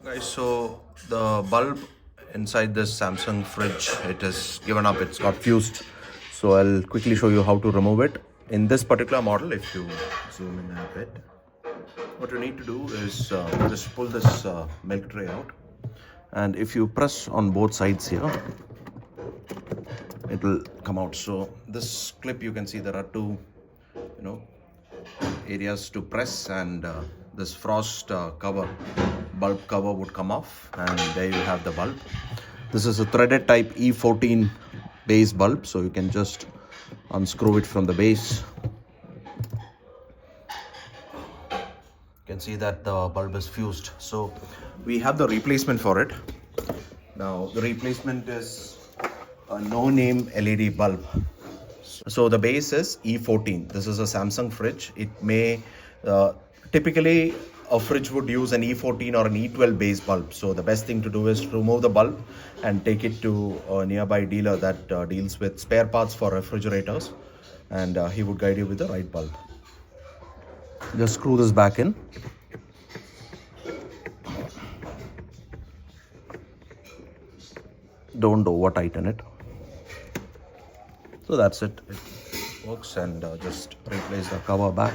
Guys, so the bulb inside this Samsung fridge, it is given up, it's got fused. So I'll quickly show you how to remove it. In this particular model, if you zoom in a bit, what you need to do is just pull this milk tray out. And if you press on both sides here, it will come out. So this clip, you can see there are two, you know, areas to press, and this frost cover, bulb cover would come off, and there you have the bulb. This is a threaded type E14 base bulb, so you can just unscrew it from the base. You can see that the bulb is fused, so we have the replacement for it. Now the replacement is a no name LED bulb. So the base is E14. This is a Samsung fridge. It may typically a fridge would use an E14 or an E12 base bulb. So the best thing to do is remove the bulb and take it to a nearby dealer that deals with spare parts for refrigerators, and he would guide you with the right bulb. Just screw this back in. Don't over tighten it. So that's it. It works, and just replace the cover back.